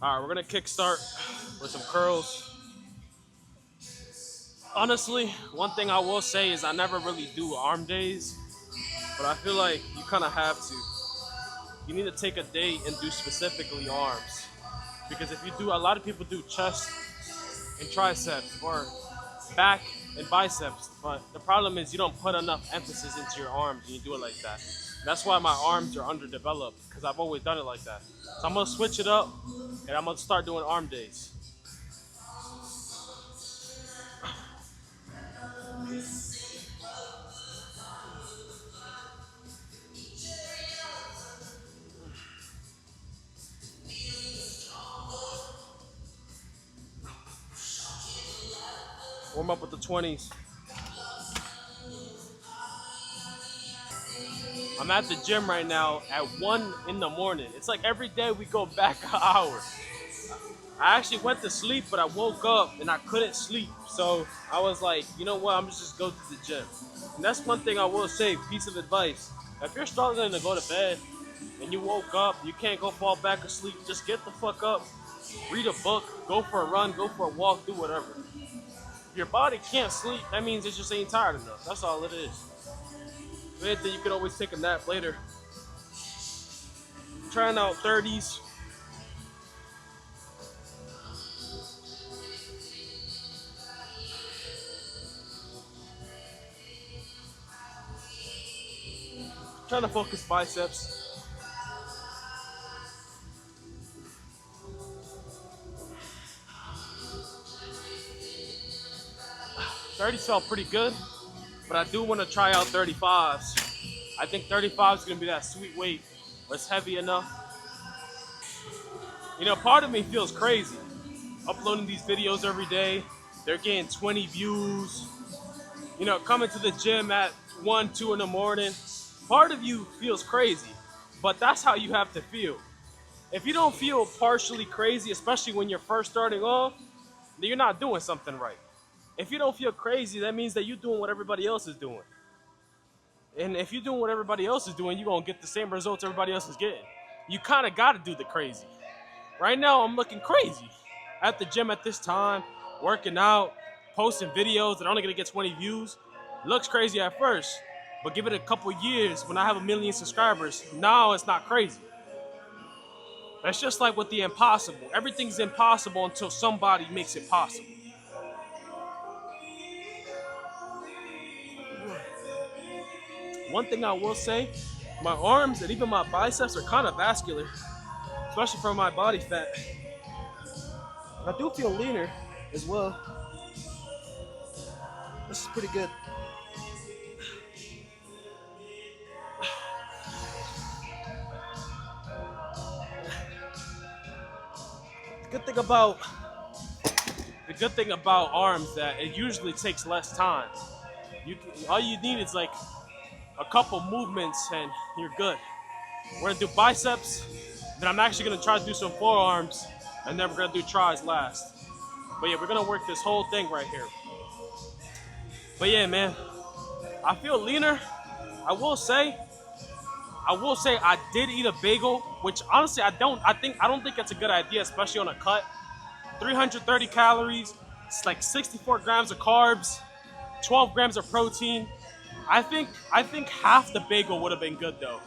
All right, we're gonna kickstart with some curls. Honestly, one thing I will say is I never really do arm days, but I feel like you kind of have to. You need to take a day and do specifically arms, because if you do, a lot of people do chest and triceps or back and biceps, but the problem is you don't put enough emphasis into your arms when you do it like that. That's why my arms are underdeveloped because I've always done it like that. So I'm gonna switch it up and I'm gonna start doing arm days. Warm up with the 20s. I'm at the gym right now at 1 in the morning. It's like every day we go back an hour. I actually went to sleep, but I woke up and I couldn't sleep. So I was like, you know what? I'm just go to the gym. And that's one thing I will say, piece of advice. If you're struggling to go to bed and you woke up, you can't go fall back asleep, just get the fuck up, read a book, go for a run, go for a walk, do whatever. If your body can't sleep, that means it just ain't tired enough. That's all it is. Anything, you can always take a nap later. Trying out 30s. Trying to focus biceps. 30s felt pretty good, but I do want to try out 35s. I think 35 is going to be that sweet weight, but it's heavy enough. You know, part of me feels crazy. Uploading these videos every day, they're getting 20 views. You know, coming to the gym at 1, 2 in the morning. Part of you feels crazy, but that's how you have to feel. If you don't feel partially crazy, especially when you're first starting off, then you're not doing something right. If you don't feel crazy, that means that you're doing what everybody else is doing. And if you're doing what everybody else is doing, you're going to get the same results everybody else is getting. You kind of got to do the crazy. Right now, I'm looking crazy at the gym at this time, working out, posting videos that are only going to get 20 views. Looks crazy at first, but give it a couple years when I have 1 million subscribers, now it's not crazy. That's just like with the impossible. Everything's impossible until somebody makes it possible. One thing I will say, my arms and even my biceps are kind of vascular, especially for my body fat. I do feel leaner as well. This is pretty good. The good thing about the good thing about arms that it usually takes less time. All you need is like a couple movements and you're good. We're gonna do biceps, then I'm actually gonna try to do some forearms, and then we're gonna do tries last. But yeah, we're gonna work this whole thing right here. But yeah, man, I feel leaner. I will say, I did eat a bagel, which honestly I don't think it's a good idea, especially on a cut. 330 calories, it's like 64 grams of carbs, 12 grams of protein. I think half the bagel would have been good though.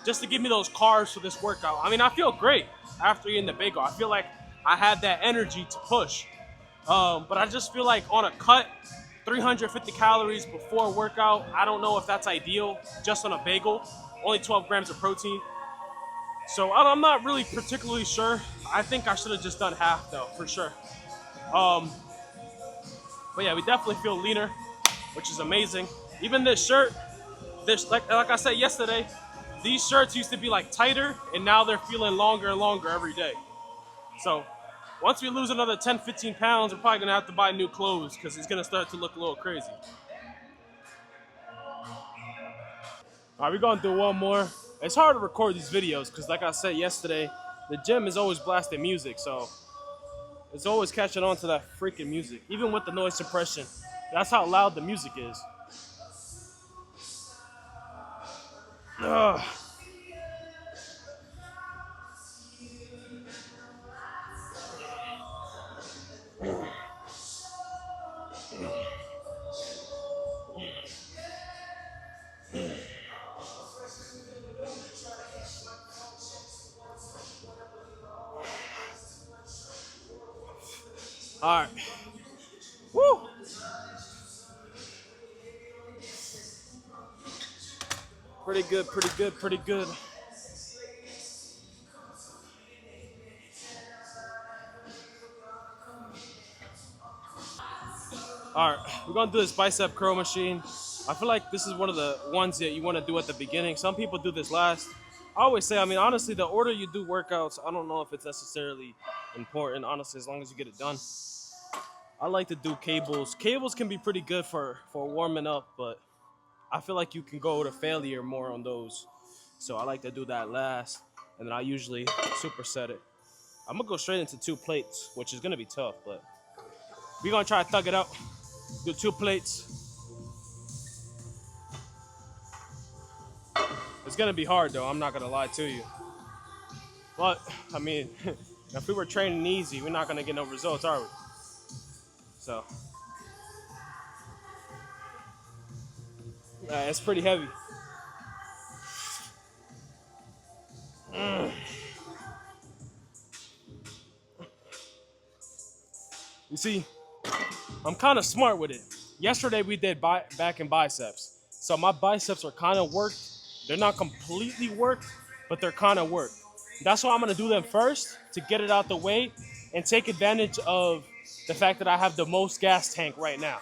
Just to give me those carbs for this workout. I mean, I feel great after eating the bagel. I feel like I had that energy to push. But I just feel like on a cut, 350 calories before workout, I don't know if that's ideal just on a bagel. Only 12 grams of protein. So I'm not really particularly sure. I think I should have just done half though, for sure. Um, but yeah, we definitely feel leaner, which is amazing. Even this shirt, like I said yesterday, these shirts used to be like tighter, and now they're feeling longer and longer every day. So once we lose another 10, 15 pounds, we're probably gonna have to buy new clothes because it's gonna start to look a little crazy. All right, we're gonna do one more. It's hard to record these videos because, like I said yesterday, the gym is always blasting music, so it's always catching on to that freaking music, even with the noise suppression. That's how loud the music is. Ugh. All right. Woo. Pretty good, pretty good, pretty good. All right, we're gonna do this bicep curl machine. I feel like this is one of the ones that you want to do at the beginning. Some people do this last. I always say, I mean, honestly, the order you do workouts, I don't know if it's necessarily important. Honestly, as long as you get it done. I like to do cables. Cables can be pretty good for warming up, but I feel like you can go to failure more on those. So I like to do that last, and then I usually superset it. I'm gonna go straight into 2 plates, which is gonna be tough, but we're gonna try to thug it out. Do 2 plates. It's gonna be hard though. I'm not gonna lie to you. But I mean, if we were training easy, we're not gonna get no results, are we? So it's pretty heavy. You see, I'm kind of smart with it. Yesterday we did back and biceps, so my biceps are kind of worked. They're not completely worked, but they're kind of worked. That's why I'm gonna do them first to get it out the way and take advantage of the fact that I have the most gas tank right now,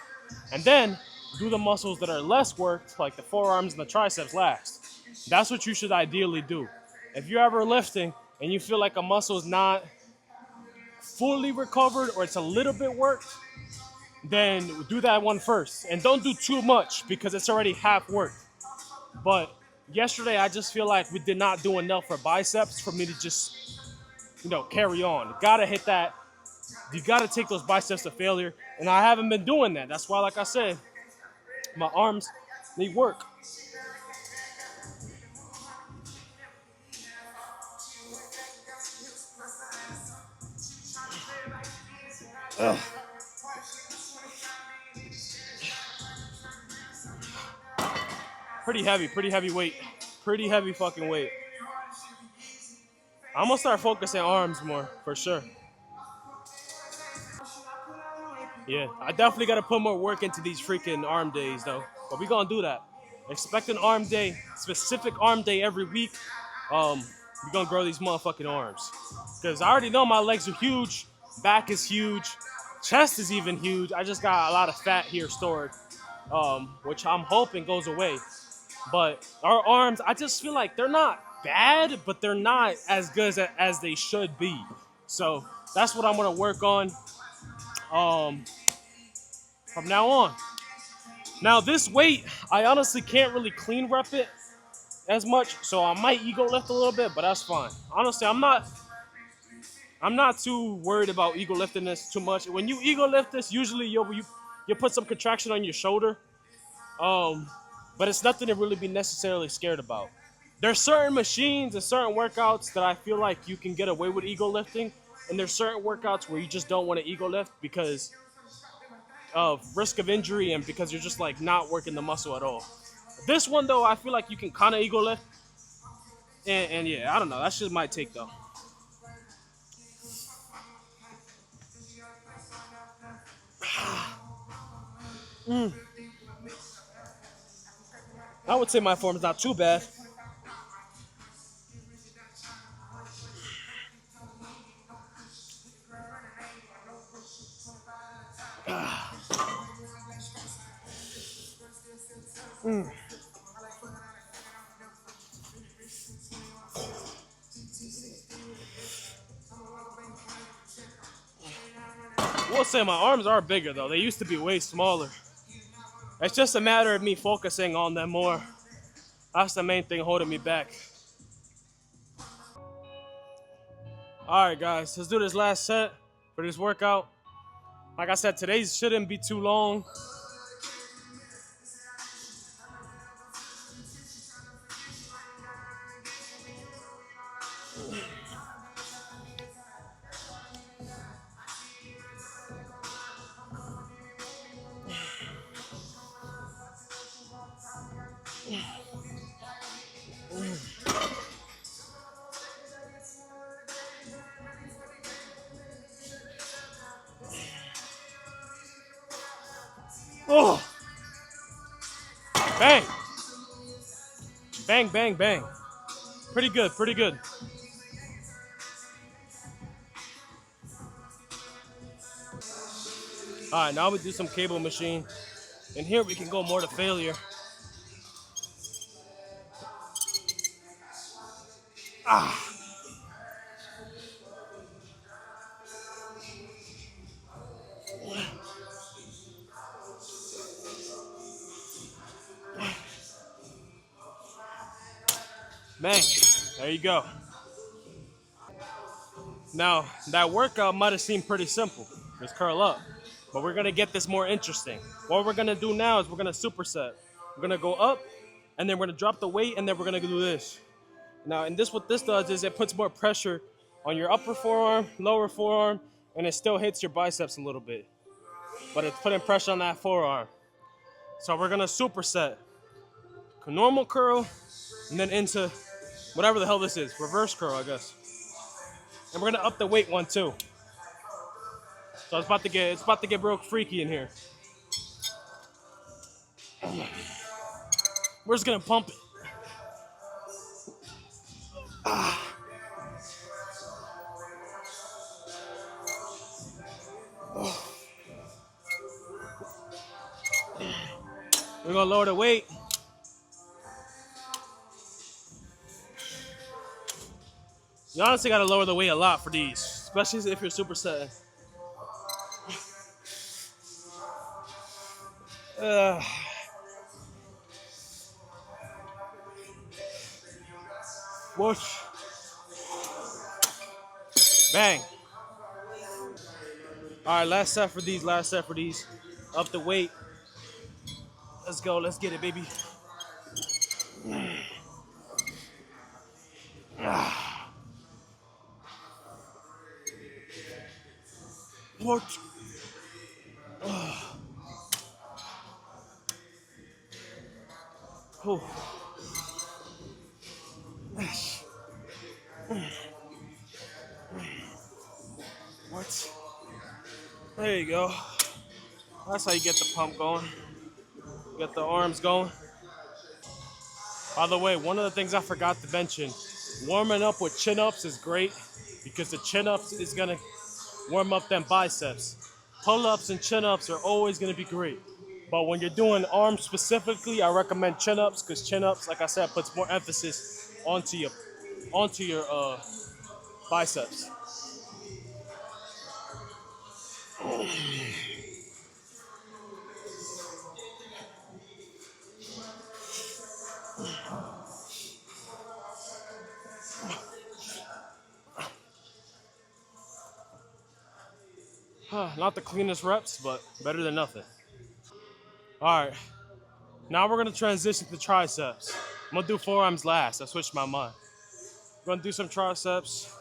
and then do the muscles that are less worked, like the forearms and the triceps, last. That's what you should ideally do. If you're ever lifting and you feel like a muscle is not fully recovered or it's a little bit worked, then do that one first. And don't do too much because it's already half worked. But yesterday, I just feel like we did not do enough for biceps for me to just, carry on. Gotta hit that. You gotta take those biceps to failure. And I haven't been doing that. That's why, like I said, my arms need work. Pretty heavy weight. Pretty heavy fucking weight. I'm gonna start focusing arms more, for sure. Yeah, I definitely got to put more work into these freaking arm days, though. But we gonna do that. Expect an arm day, specific arm day every week. We gonna grow these motherfucking arms. Cause I already know my legs are huge, back is huge, chest is even huge. I just got a lot of fat here stored, which I'm hoping goes away. But our arms, I just feel like they're not bad, but they're not as good as they should be. So that's what I'm gonna work on. Um, from now on. Now this weight, I honestly can't really clean rep it as much, so I might ego lift a little bit, but that's fine. Honestly, I'm not too worried about ego lifting this too much. When you ego lift this, usually you put some contraction on your shoulder, um, but it's nothing to really be necessarily scared about. There's certain machines and certain workouts that I feel like you can get away with ego lifting, and there's certain workouts where you just don't want to ego lift because of risk of injury and because you're just like not working the muscle at all. This one though, I feel like you can kind of ego lift, and yeah, I don't know. That's just my take though. I would say my form is not too bad. We'll say my arms are bigger though. They used to be way smaller. It's just a matter of me focusing on them more. That's the main thing holding me back. All right, guys, let's do this last set for this workout. Like I said, today's shouldn't be too long. Oh, bang, bang, bang, bang. Pretty good, pretty good. All right, now we do some cable machine. And here we can go more to failure. Bang, there you go. Now, that workout might have seemed pretty simple. Just curl up. But we're gonna get this more interesting. What we're gonna do now is we're gonna superset. We're gonna go up, and then we're gonna drop the weight, and then we're gonna do this. Now, and this what this does is it puts more pressure on your upper forearm, lower forearm, and it still hits your biceps a little bit. But it's putting pressure on that forearm. So we're gonna superset. Normal curl, and then into whatever the hell this is. Reverse curl, I guess. And we're gonna up the weight one too. So it's about to get real freaky in here. We're just gonna pump it. We're gonna lower the weight. You honestly gotta lower the weight a lot for these, especially if you're supersetting. Uh, whoosh. Bang. All right, last set for these. Last set for these. Up the weight. Let's go. Let's get it, baby. What? Oh. What? There you go. That's how you get the pump going. Get the arms going. By the way, one of the things I forgot to mention, warming up with chin-ups is great because the chin-ups is gonna warm up them biceps. Pull-ups and chin-ups are always gonna be great. But when you're doing arms specifically, I recommend chin-ups because chin-ups, like I said, puts more emphasis onto your biceps. Not the cleanest reps, but better than nothing. All right, now we're gonna transition to triceps. I'm gonna do forearms last. I switched my mind. We're gonna do some triceps.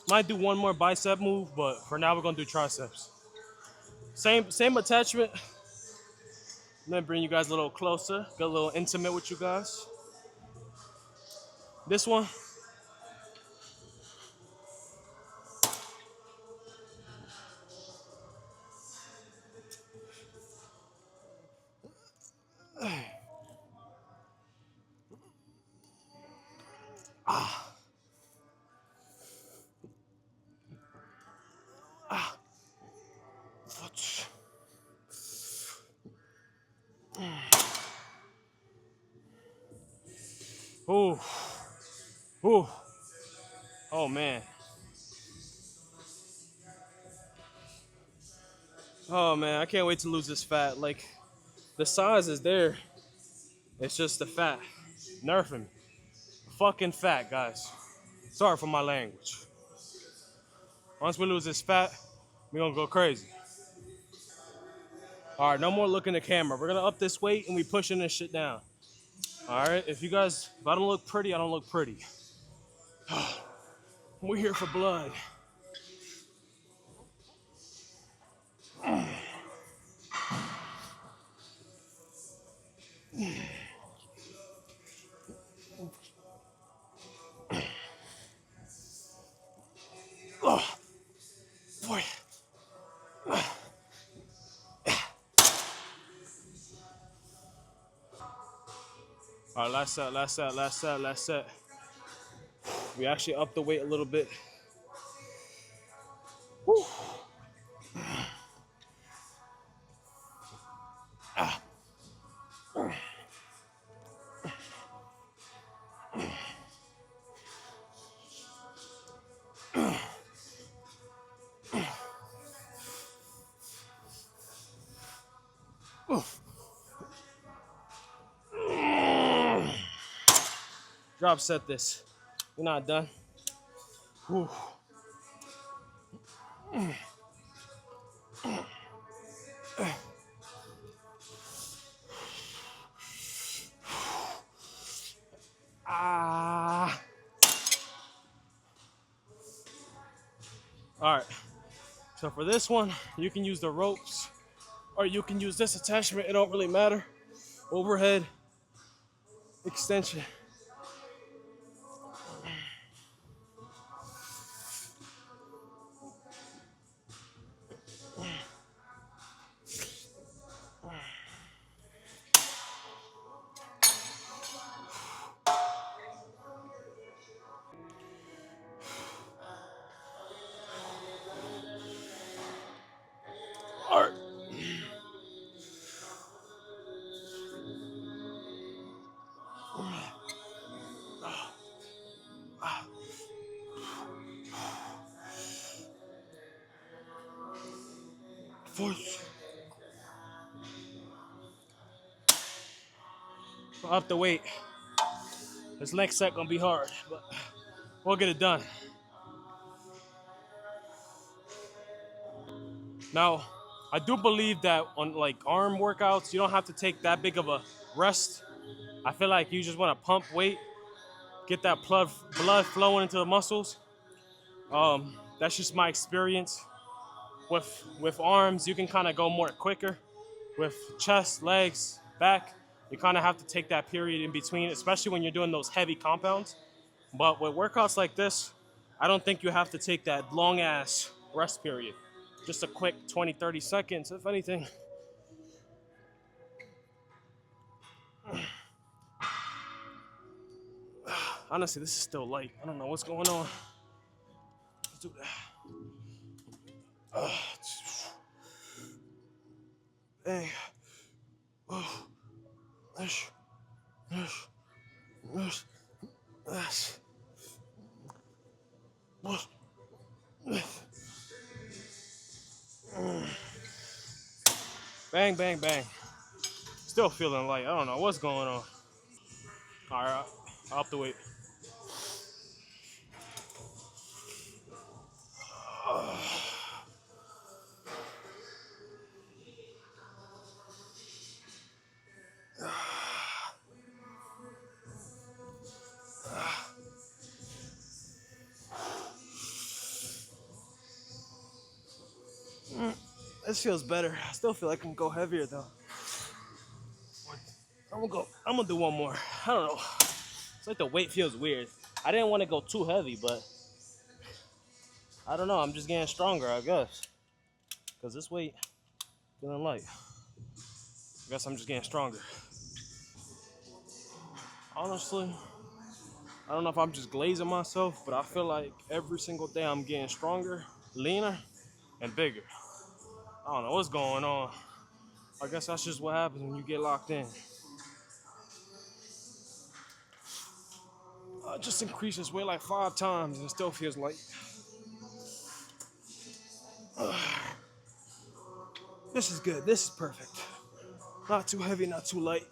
Might do one more bicep move, but for now we're gonna do triceps. Same attachment. Let me bring you guys a little closer, get a little intimate with you guys. This one, ooh, ooh, oh man, oh man, I can't wait to lose this fat. Like the size is there, it's just the fat, nerfing me. Fucking fat, guys. Sorry for my language. Once we lose this fat, we gonna go crazy. All right, no more looking at the camera. We're gonna up this weight and we pushing this shit down. All right, if I don't look pretty, I don't look pretty. We're here for blood. Boy, All right, last set, last set, last set, last set. We actually upped the weight a little bit. Woo. Drop set this. We're not done. Whew. Ah. All right. So for this one, you can use the ropes or you can use this attachment. It don't really matter. Overhead extension. All right. Force. Up the weight. This next set gonna be hard, but we'll get it done. Now, I do believe that on like arm workouts, you don't have to take that big of a rest. I feel like you just want to pump weight, get that blood flowing into the muscles. That's just my experience. With arms, you can kind of go more quicker. With chest, legs, back, you kind of have to take that period in between, especially when you're doing those heavy compounds. But with workouts like this, I don't think you have to take that long ass rest period. Just a quick 20, 30 seconds, if anything. Honestly, this is still light. I don't know what's going on. Let's do that. Hey. Yes. Yes. Yes. Yes. Bang, bang, bang. Still feeling light. I don't know what's going on. All right, up the weight. This feels better. I still feel like I can go heavier though. I'm gonna do one more. I don't know. It's like the weight feels weird. I didn't want to go too heavy, but I don't know. I'm just getting stronger, I guess. Cause this weight feeling light. I guess I'm just getting stronger. Honestly, I don't know if I'm just glazing myself, but I feel like every single day I'm getting stronger, leaner, and bigger. I don't know what's going on. I guess that's just what happens when you get locked in. I just increased this weight like 5 times and it still feels light. This is good. This is perfect. Not too heavy, not too light.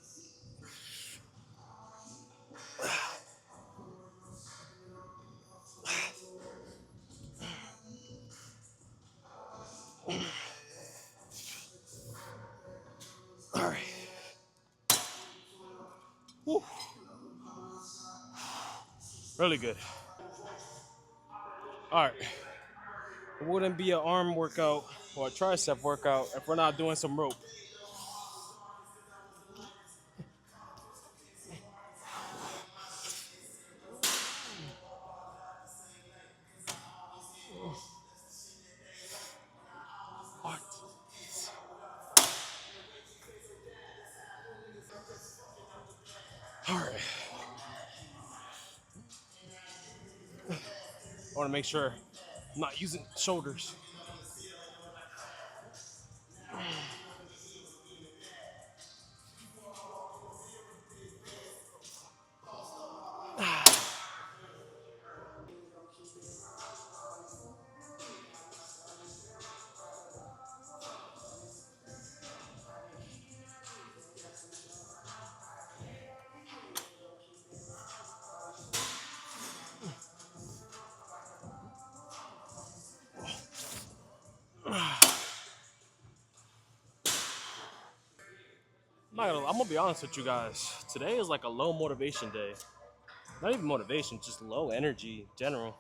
All right. Woo. Really good. All right. It wouldn't be an arm workout or a tricep workout if we're not doing some rope. All right. I want to make sure I'm not using shoulders. I'm gonna be honest with you guys. Today is like a low motivation day. Not even motivation, just low energy in general.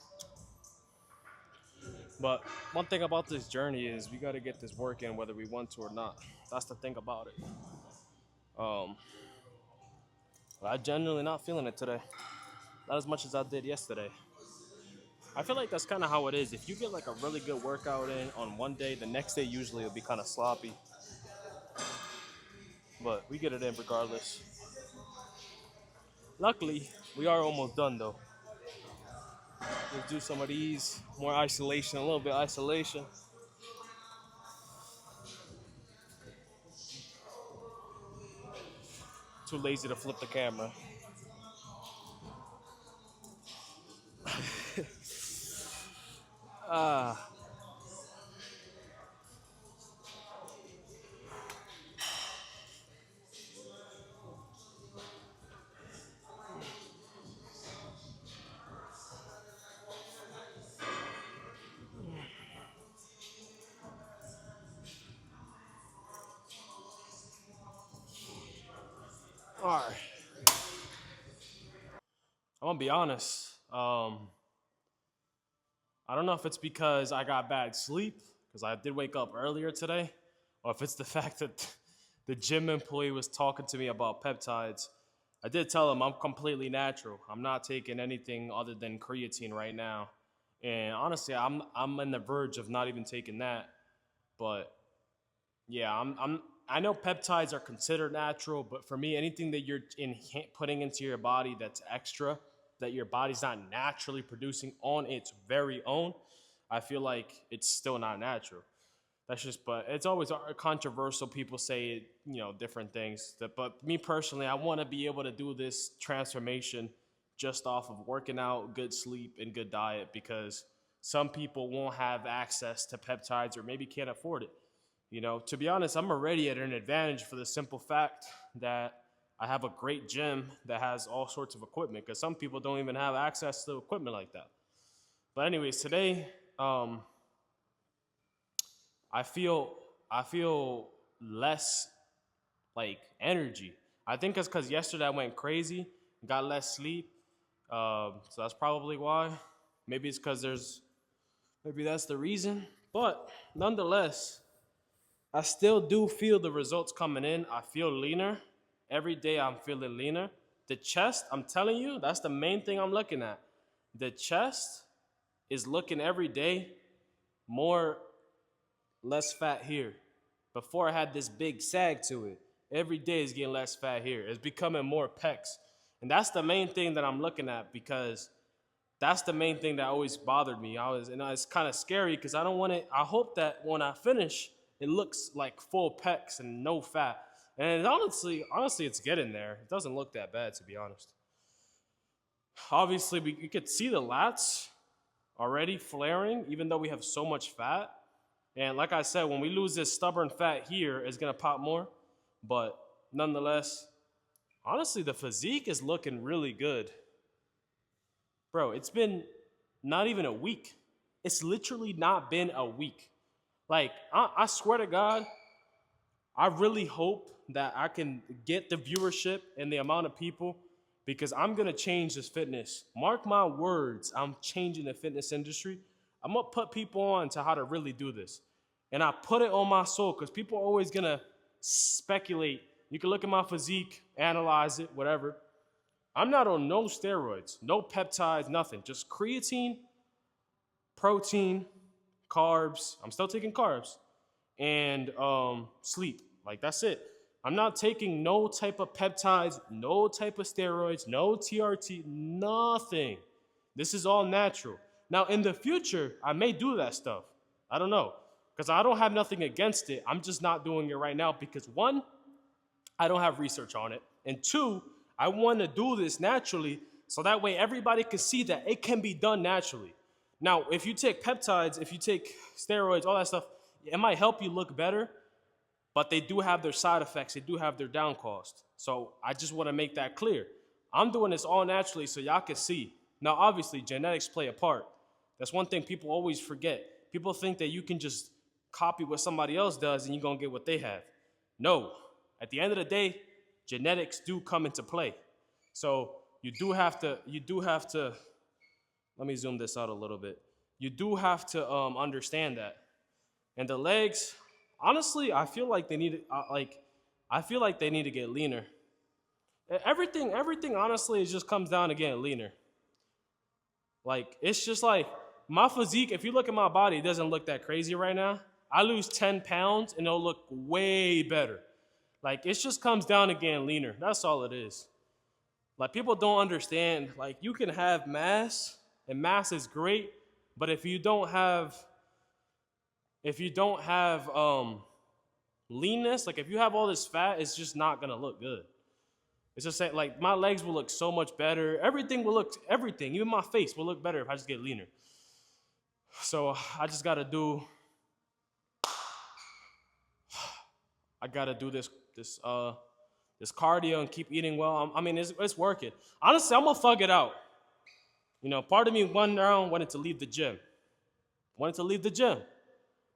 But one thing about this journey is we got to get this work in whether we want to or not. That's the thing about it. Um, but I'm genuinely not feeling it today. Not as much as I did yesterday. I feel like that's kind of how it is. If you get like a really good workout in on one day, the next day usually it'll be kind of sloppy. But we get it in regardless. Luckily, we are almost done though. Let's do some of these. More isolation, a little bit isolation. Too lazy to flip the camera. Ah, all right. I'm gonna be honest. I don't know if it's because I got bad sleep, because I did wake up earlier today, or if it's the fact that the gym employee was talking to me about peptides. I did tell him I'm completely natural. I'm not taking anything other than creatine right now. And honestly, I'm on the verge of not even taking that. But yeah, I know peptides are considered natural, but for me, anything that you're putting into your body that's extra, that your body's not naturally producing on its very own, I feel like it's still not natural. That's just, but it's always controversial. People say, different things. But me personally, I want to be able to do this transformation just off of working out, good sleep, and good diet because some people won't have access to peptides or maybe can't afford it. To be honest, I'm already at an advantage for the simple fact that I have a great gym that has all sorts of equipment because some people don't even have access to equipment like that. But anyways, today, I feel I feel less like energy. I think it's because yesterday I went crazy, got less sleep. So that's probably why. Maybe it's because maybe that's the reason. But nonetheless, I still do feel the results coming in. I feel leaner. Every day I'm feeling leaner. The chest, I'm telling you, that's the main thing I'm looking at. The chest is looking every day more, less fat here. Before I had this big sag to it. Every day is getting less fat here. It's becoming more pecs. And that's the main thing that I'm looking at because that's the main thing that always bothered me. It's kind of scary because I don't want it. I hope that when I finish, it looks like full pecs and no fat. And honestly, it's getting there. It doesn't look that bad, to be honest. Obviously, you could see the lats already flaring, even though we have so much fat. And like I said, when we lose this stubborn fat here, it's going to pop more. But nonetheless, honestly, the physique is looking really good. Bro, it's been not even a week. It's literally not been a week. Like, I swear to God, I really hope that I can get the viewership and the amount of people because I'm going to change this fitness. Mark my words, I'm changing the fitness industry. I'm going to put people on to how to really do this. And I put it on my soul because people are always going to speculate. You can look at my physique, analyze it, whatever. I'm not on no steroids, no peptides, nothing. Just creatine, protein, carbs. I'm still taking carbs. And sleep. Like, that's it. I'm not taking no type of peptides, no type of steroids, no TRT, nothing. This is all natural. Now, in the future, I may do that stuff. I don't know. Because I don't have nothing against it. I'm just not doing it right now because one, I don't have research on it. And two, I want to do this naturally so that way everybody can see that it can be done naturally. Now, if you take peptides, if you take steroids, all that stuff, it might help you look better, but they do have their side effects. They do have their down cost. So I just want to make that clear. I'm doing this all naturally so y'all can see. Now, obviously, genetics play a part. That's one thing people always forget. People think that you can just copy what somebody else does and you're going to get what they have. No. At the end of the day, genetics do come into play. So you do have to, let me zoom this out a little bit. You do have to understand that. And the legs, honestly, I feel like they need to get leaner. Everything, honestly, it just comes down to getting leaner. Like, it's just like, my physique, if you look at my body, it doesn't look that crazy right now. I lose 10 pounds and it'll look way better. Like, it just comes down to getting leaner. That's all it is. Like, people don't understand, like, you can have mass, and mass is great, but if you don't have leanness, like if you have all this fat, it's just not gonna look good. It's just like my legs will look so much better. Everything, even my face will look better if I just get leaner. So I just gotta do this cardio and keep eating well. I mean, it's working. Honestly, I'm gonna thug it out. You know, part of me one round wanted to leave the gym.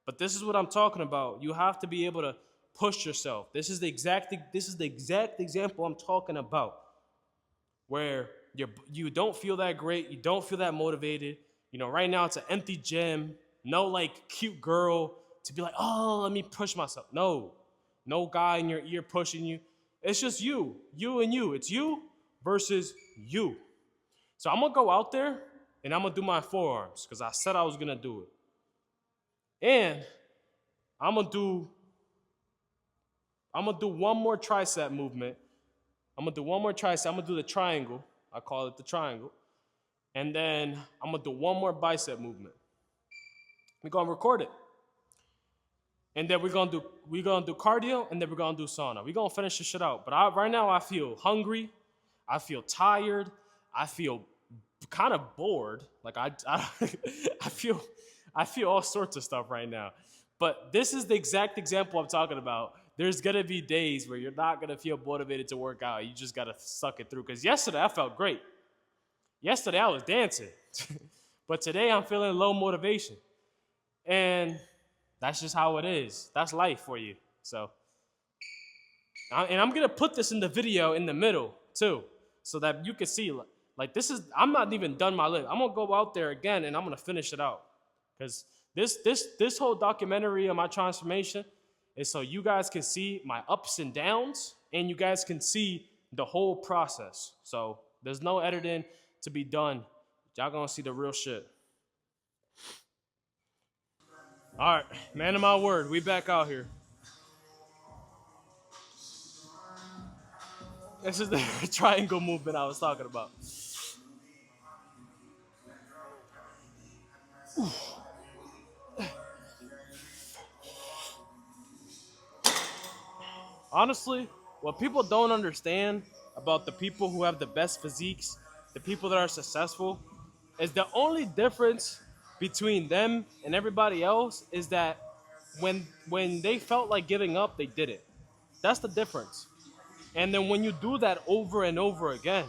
But this is what I'm talking about. You have to be able to push yourself. This is the exact example I'm talking about. Where you don't feel that great, you don't feel that motivated. You know, right now it's an empty gym. No like cute girl to be like, oh, let me push myself. No guy in your ear pushing you. It's just you and you. It's you versus you. So I'm gonna go out there and I'm gonna do my forearms because I said I was gonna do it. And I'm gonna do one more tricep movement. I'm gonna do the triangle. I call it the triangle. And then I'm gonna do one more bicep movement. We're gonna record it. And then we're gonna do cardio, and then we're gonna do sauna. We're gonna finish this shit out. But right now I feel hungry, I feel tired, I feel kind of bored. Like I feel all sorts of stuff right now. But this is the exact example I'm talking about. There's gonna be days where you're not gonna feel motivated to work out. You just gotta suck it through. Because yesterday I felt great. Yesterday I was dancing. But today I'm feeling low motivation. And that's just how it is. That's life for you. So, and I'm gonna put this in the video in the middle too, so that you can see. Like this is, I'm not even done my lift. I'm gonna go out there again and I'm gonna finish it out, because this whole documentary of my transformation is so you guys can see my ups and downs, and you guys can see the whole process. So there's no editing to be done. Y'all gonna see the real shit. All right, man of my word, we back out here. This is the triangle movement I was talking about. Honestly, what people don't understand about the people who have the best physiques, the people that are successful, is the only difference between them and everybody else is that when they felt like giving up, they did it. That's the difference. And then when you do that over and over again,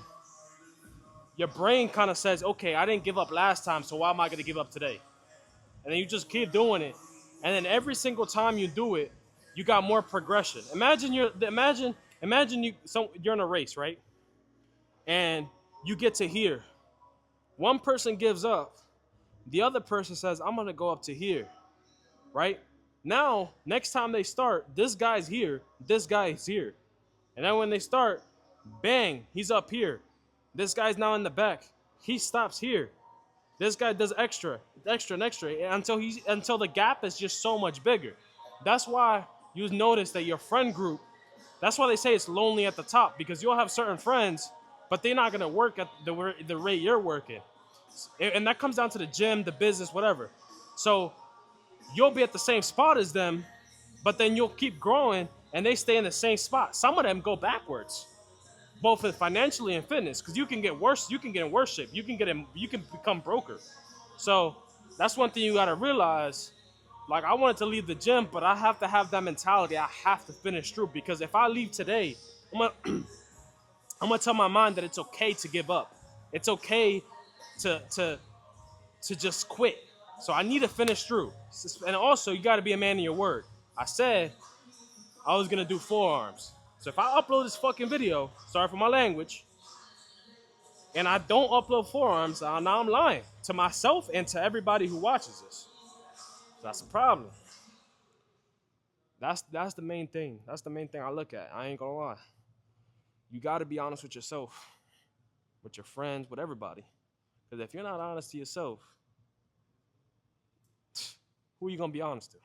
your brain kind of says, okay, I didn't give up last time, so why am I going to give up today? And then you just keep doing it. And then every single time you do it, you got more progression. Imagine you're in a race, right? And you get to here. One person gives up. The other person says, I'm going to go up to here, right? Now, next time they start, this guy's here, this guy's here. And then when they start, bang, he's up here. This guy's now in the back. He stops here. This guy does extra, until the gap is just so much bigger. That's why you notice that your friend group, that's why they say it's lonely at the top, because you'll have certain friends, but they're not going to work at the rate you're working. And that comes down to the gym, the business, whatever. So you'll be at the same spot as them, but then you'll keep growing and they stay in the same spot. Some of them go backwards, both in financially and fitness, because you can get worse. You can get in worse shape. You can become broker. So that's one thing you gotta realize. Like I wanted to leave the gym, but I have to have that mentality. I have to finish through because if I leave today, I'm gonna I'm gonna tell my mind that it's okay to give up. It's okay to to to just quit. So I need to finish through. And also, you got to be a man of your word. I said I was gonna do forearms. So if I upload this fucking video, sorry for my language, and I don't upload forearms, now I'm lying to myself and to everybody who watches this. That's a problem. That's the main thing. That's the main thing I look at. I ain't gonna lie. You got to be honest with yourself, with your friends, with everybody. Because if you're not honest to yourself, who are you gonna be honest to?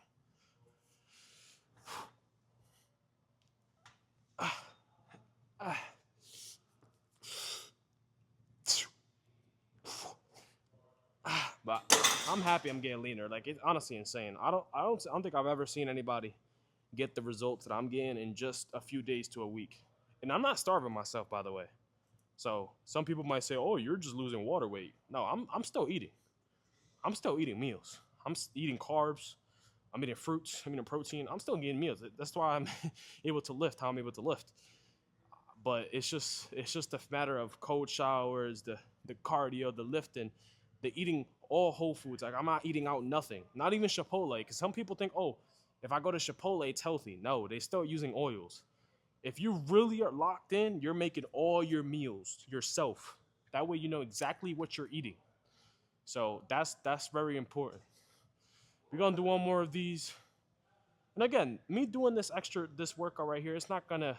But I'm happy I'm getting leaner. Like it's honestly insane. I don't think I've ever seen anybody get the results that I'm getting in just a few days to a week. And I'm not starving myself, by the way. So some people might say, "Oh, you're just losing water weight." No, I'm still eating. I'm still eating meals. Eating carbs. I'm eating fruits. I'm eating protein. I'm still getting meals. That's why I'm able to lift how I'm able to lift. But it's just a matter of cold showers, the cardio, the lifting, the eating all whole foods. Like I'm not eating out nothing, not even Chipotle. Because some people think, oh, if I go to Chipotle, it's healthy. No, they still using oils. If you really are locked in, you're making all your meals yourself. That way you know exactly what you're eating. So that's very important. We're gonna do one more of these. And again, me doing this workout right here, it's not gonna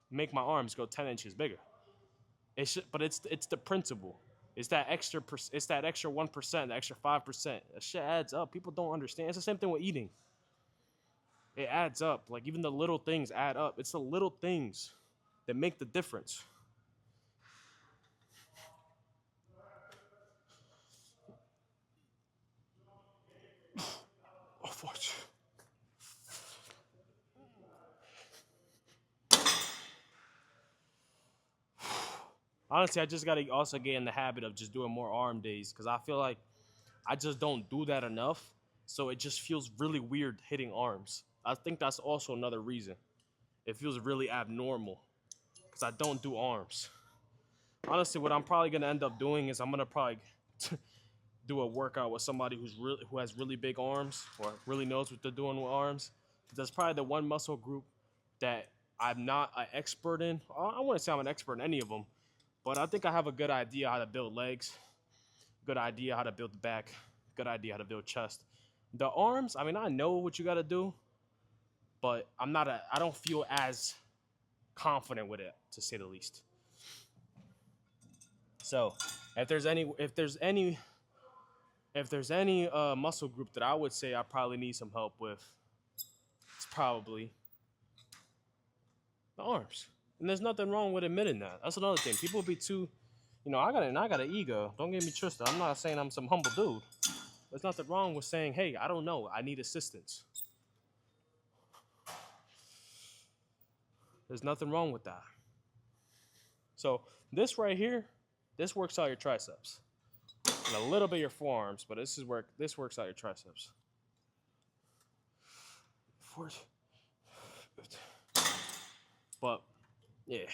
make my arms go 10 inches bigger. But it's the principle. It's that extra 1%, the extra 5%. That shit adds up. People don't understand. It's the same thing with eating. It adds up. Like even the little things add up. It's the little things that make the difference. Oh, fuck. Honestly, I just gotta also get in the habit of just doing more arm days because I feel like I just don't do that enough. So it just feels really weird hitting arms. I think that's also another reason. It feels really abnormal because I don't do arms. Honestly, what I'm probably gonna end up doing is I'm gonna probably do a workout with somebody who has really big arms or really knows what they're doing with arms. That's probably the one muscle group that I'm not an expert in. I wouldn't say I'm an expert in any of them, but I think I have a good idea how to build legs, good idea how to build the back, good idea how to build chest. The arms, I mean, I know what you got to do, but I don't feel as confident with it, to say the least. So, if there's any muscle group that I would say I probably need some help with, it's probably the arms. And there's nothing wrong with admitting that. That's another thing. People be too, I got an ego. Don't get me twisted. I'm not saying I'm some humble dude. There's nothing wrong with saying, hey, I don't know. I need assistance. There's nothing wrong with that. So this right here, this works out your triceps. And a little bit your forearms, but this works out your triceps. But yeah.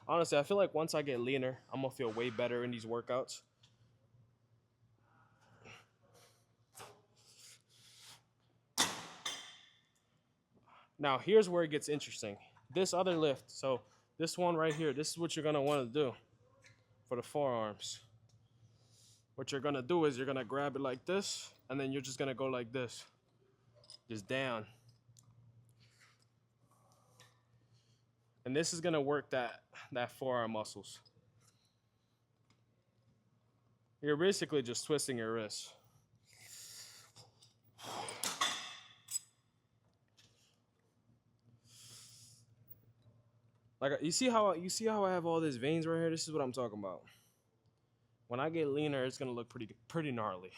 Honestly, I feel like once I get leaner, I'm gonna feel way better in these workouts. Now, here's where it gets interesting. This other lift, so this one right here, this is what you're gonna want to do for the forearms. What you're gonna do is you're gonna grab it like this, and then you're just gonna go like this, just down. And this is gonna work that forearm muscles. You're basically just twisting your wrist. Like you see how I have all these veins right here? This is what I'm talking about. When I get leaner, it's gonna look pretty gnarly.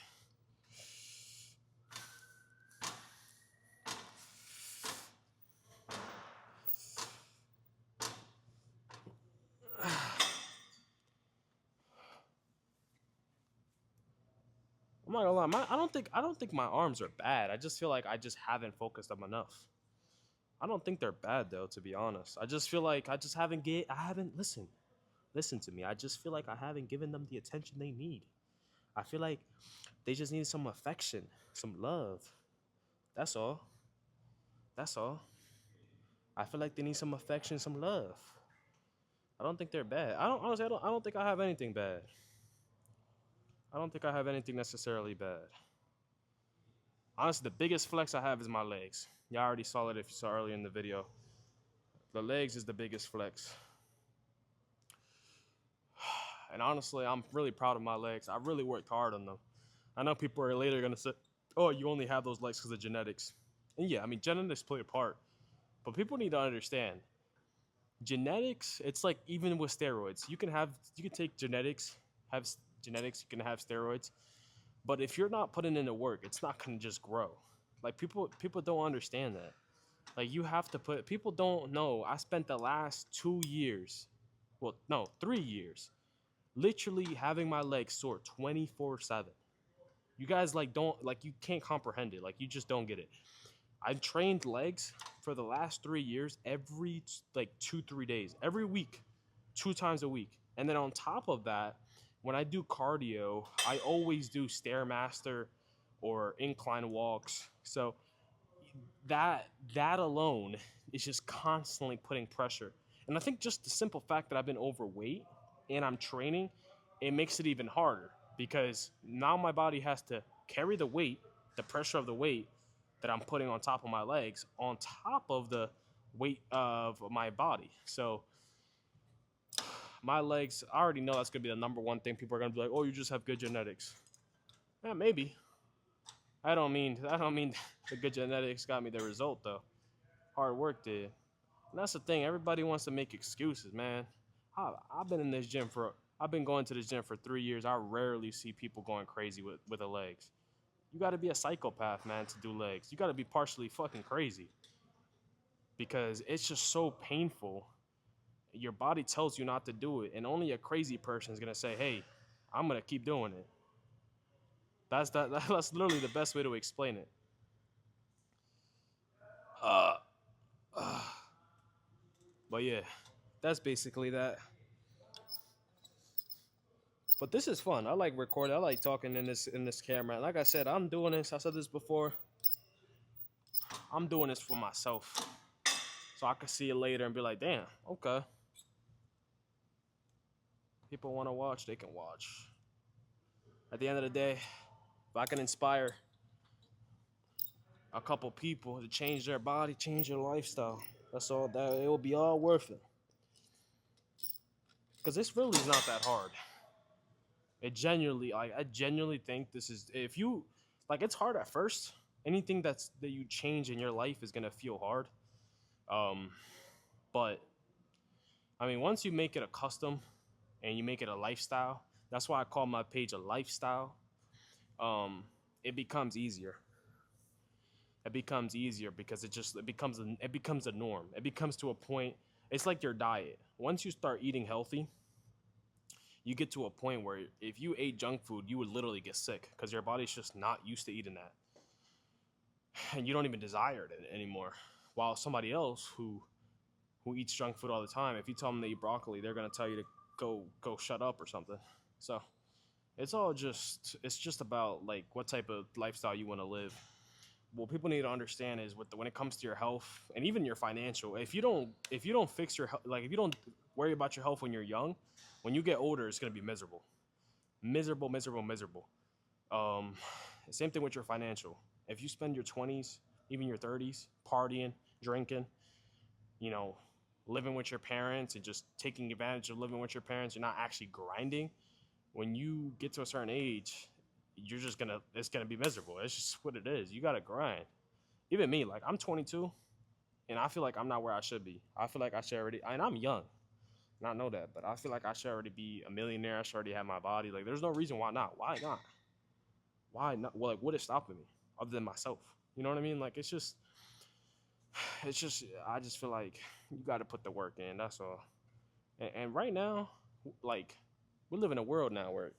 I'm not gonna lie, I don't think my arms are bad. I just feel like I just haven't focused them enough. I don't think they're bad though, to be honest. I just feel like I haven't listen to me. I just feel like I haven't given them the attention they need. I feel like they just need some affection, some love. That's all. That's all. I feel like they need some affection, some love. I don't think they're bad. I don't think I have anything bad. I don't think I have anything necessarily bad. Honestly, the biggest flex I have is my legs. Y'all already saw it if you saw earlier in the video. The legs is the biggest flex. And honestly, I'm really proud of my legs. I really worked hard on them. I know people are later gonna say, "Oh, you only have those legs because of genetics." And yeah, I mean genetics play a part, but people need to understand genetics. It's like even with steroids, you can take genetics, you can have steroids, but if you're not putting in the work, it's not gonna just grow. Like people don't understand that. Like you have to put. People don't know. I spent the last 2 years, well, no, 3 years, literally having my legs sore 24/7. You guys like don't like you can't comprehend it. Like you just don't get it. I've trained legs for the last 3 years every like 2 3 days every week, 2 times a week. And then on top of that, when I do cardio, I always do stairmaster or incline walks. So that alone is just constantly putting pressure. And I think just the simple fact that I've been overweight and I'm training, it makes it even harder because now my body has to carry the weight, the pressure of the weight that I'm putting on top of my legs, on top of the weight of my body. So my legs, I already know that's gonna be the number one thing people are gonna be like, "Oh, you just have good genetics." Yeah, maybe. I don't mean the good genetics got me the result though. Hard work did. And that's the thing. Everybody wants to make excuses, man. I've been in this gym for. I've been going to this gym for 3 years. I rarely see people going crazy with the legs. You got to be a psychopath, man, to do legs. You got to be partially fucking crazy because it's just so painful. Your body tells you not to do it, and only a crazy person is gonna say, "Hey, I'm gonna keep doing it." That's literally the best way to explain it. But yeah, that's basically that. But this is fun. I like recording. I like talking in this camera. Like I said, I'm doing this. I said this before. I'm doing this for myself, so I can see it later and be like, "Damn, okay." People want to watch, they can watch. At the end of the day, if I can inspire a couple people to change their body, change their lifestyle, that's all. That it will be all worth it. Because this really is not that hard. I genuinely think this is if you like it's hard at first. Anything that you change in your life is gonna feel hard. Um, but I mean, once you make it a custom and you make it a lifestyle, that's why I call my page a lifestyle. It becomes easier. It becomes easier because it becomes a norm. It becomes to a point. It's like your diet. Once you start eating healthy, you get to a point where if you ate junk food, you would literally get sick because your body's just not used to eating that, and you don't even desire it anymore. While somebody else who eats junk food all the time, if you tell them they eat broccoli, they're gonna tell you to go shut up or something. So it's just about like what type of lifestyle you want to live. What people need to understand is when it comes to your health and even your financial, if you don't fix your like if you don't worry about your health when you're young, when you get older, it's gonna be miserable, miserable, miserable, miserable. Um, Same thing with your financial. If you spend your 20s, even your 30s, partying, drinking, you know, living with your parents and just taking advantage of living with your parents, you're not actually grinding. When you get to a certain age, it's gonna be miserable. It's just what it is. You gotta grind. Even me, like I'm 22, and I feel like I'm not where I should be. I feel like I should already, and I'm young. not know that, but I feel like I should already be a millionaire. I should already have my body. Like, there's no reason why not. Why not? Why not? Well, like, what is stopping me other than myself? You know what I mean? Like, it's just, I just feel like you got to put the work in. That's all. And right now, like, we live in a world now where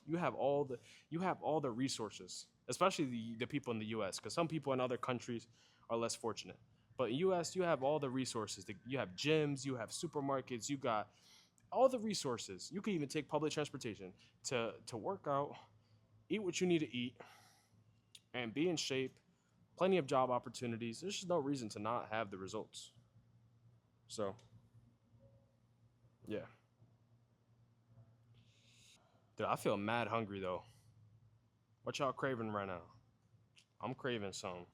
you have all the you have all the resources, especially the people in the U.S. Because some people in other countries are less fortunate. But in U.S., you have all the resources. You have gyms, you have supermarkets, you got all the resources. You can even take public transportation to work out, eat what you need to eat, and be in shape. Plenty of job opportunities. There's just no reason to not have the results. So yeah, dude, I feel mad hungry though. What y'all craving right now? I'm craving some.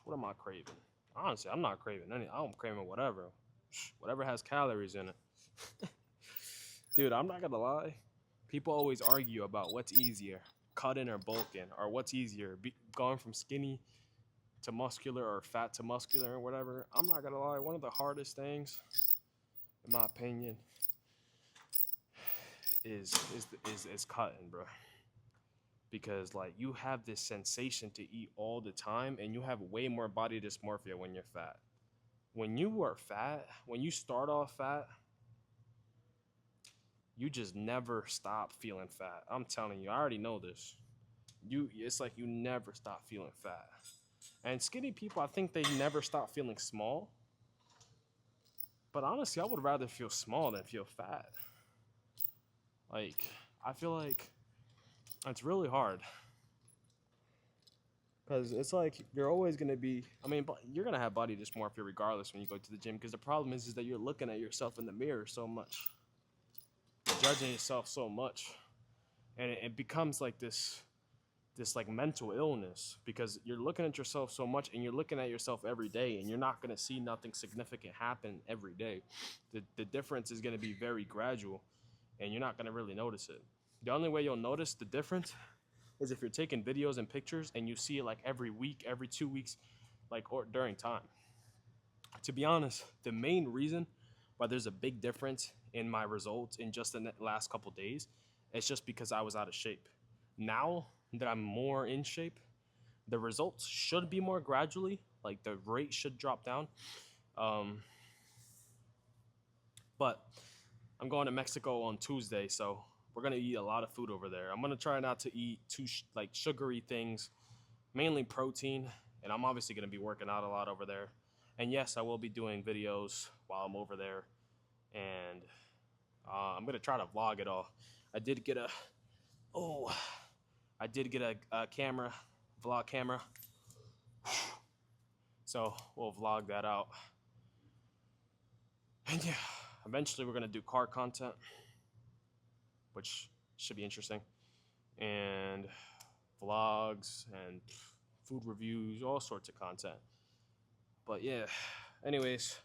What am I craving? Honestly, I'm not craving any. I'm craving whatever. Whatever has calories in it. Dude, I'm not gonna lie. People always argue about what's easier, cutting or bulking, or what's easier, going from skinny to muscular or fat to muscular or whatever. I'm not gonna lie. One of the hardest things, in my opinion, is cutting, bro. Because like you have this sensation to eat all the time, and you have way more body dysmorphia when you're fat. When you are fat, when you start off fat, you just never stop feeling fat. I'm telling you, I already know this. It's like you never stop feeling fat. And skinny people, I think they never stop feeling small. But honestly, I would rather feel small than feel fat. Like, I feel like it's really hard because it's like you're always gonna be. I mean, you're gonna have body dysmorphia regardless when you go to the gym. Because the problem is that you're looking at yourself in the mirror so much, you're judging yourself so much, and it becomes like this like mental illness because you're looking at yourself so much and you're looking at yourself every day and you're not going to see nothing significant happen every day. The difference is going to be very gradual and you're not going to really notice it. The only way you'll notice the difference is if you're taking videos and pictures and you see it like every week, every 2 weeks, like or during time. To be honest, the main reason why there's a big difference in my results in just the last couple days is just because I was out of shape. Now that I'm more in shape, the results should be more gradually. Like the rate should drop down. Um, but I'm going to Mexico on Tuesday, so we're gonna eat a lot of food over there. I'm gonna try not to eat too like sugary things, mainly protein, and I'm obviously gonna be working out a lot over there. And yes, I will be doing videos while I'm over there, and I'm gonna try to vlog it all. I did get a oh, I did get a camera, vlog camera, so we'll vlog that out. And yeah, eventually we're gonna do car content, which should be interesting, and vlogs and food reviews, all sorts of content. But yeah, anyways,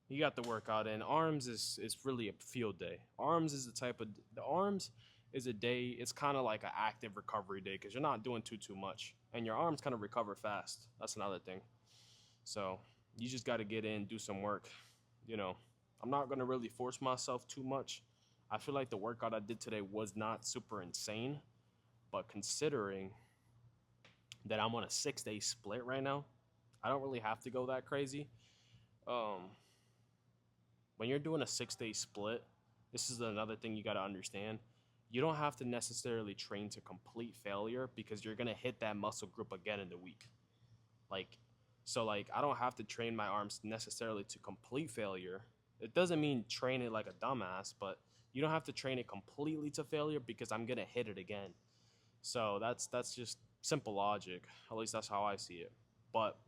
you got the workout in. Arms is really a field day. Arms is the type of the arms is a day. It's kind of like an active recovery day because you're not doing too much, and your arms kind of recover fast. That's another thing. So you just got to get in, do some work. You know, I'm not gonna really force myself too much. I feel like the workout I did today was not super insane, but considering that I'm on a 6 day split right now, I don't really have to go that crazy. Um, when you're doing a 6 day split, this is another thing you got to understand. You don't have to necessarily train to complete failure because you're gonna hit that muscle group again in the week. Like, so like I don't have to train my arms necessarily to complete failure. It doesn't mean train it like a dumbass, but you don't have to train it completely to failure because I'm gonna hit it again. So that's just simple logic. At least that's how I see it. But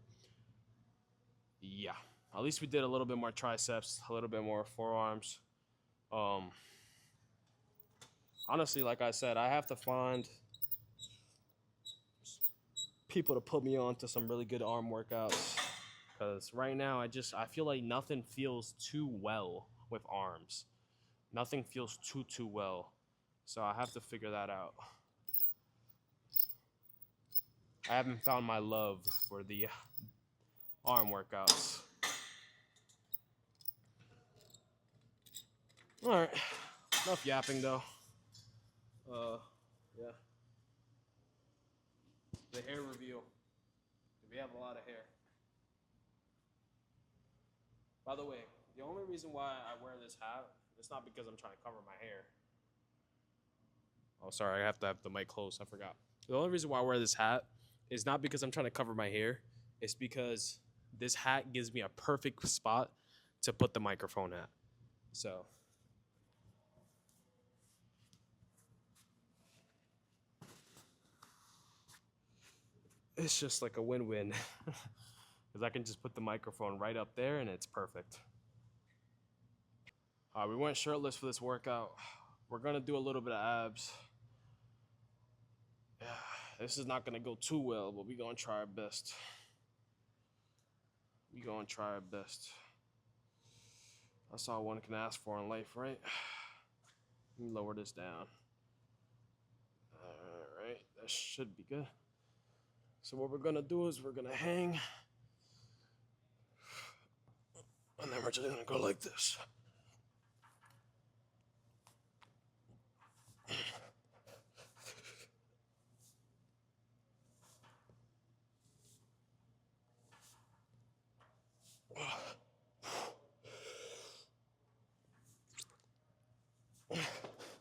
yeah, at least we did a little bit more triceps, a little bit more forearms. Um, honestly, like I said, I have to find people to put me on to some really good arm workouts because right now I feel like nothing feels too well with arms. Nothing feels too well, so I have to figure that out. I haven't found my love for the arm workouts. All right, enough yapping though. Uh, yeah. The hair reveal. We have a lot of hair. By the way, the only reason why I wear this hat, it's not because I'm trying to cover my hair. Oh, sorry, I have to have the mic close. I forgot. The only reason why I wear this hat is not because I'm trying to cover my hair. It's because this hat gives me a perfect spot to put the microphone at. So it's just like a win-win. Because I can just put the microphone right up there and it's perfect. We went shirtless for this workout. We're gonna do a little bit of abs. Yeah, this is not gonna go too well, but we're gonna try our best. We're gonna try our best. That's all one can ask for in life, right? Let me lower this down. All right, that should be good. So what we're gonna do is we're gonna hang, and then we're just gonna go like this.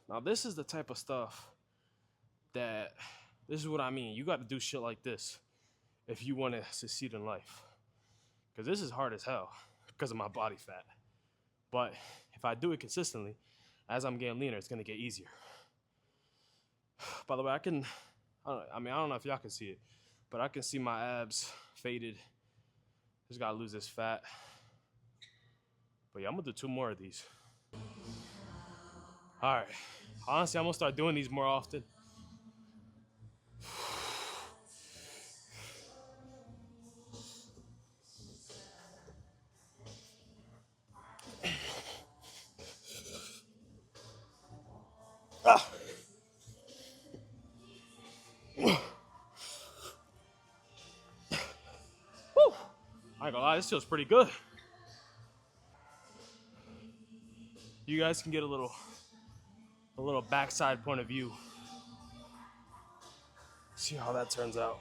Now this is the type of stuff that, this is what I mean. You got to do shit like this if you want to succeed in life. Because this is hard as hell because of my body fat. But if I do it consistently, as I'm getting leaner, it's going to get easier. By the way, I don't know if y'all can see it, but I can see my abs faded. Just got to lose this fat. But yeah, I'm going to do 2 more of these. All right. Honestly, I'm going to start doing these more often. Woo! I ain't gonna lie, this feels pretty good. You guys can get a little backside point of view. See how that turns out.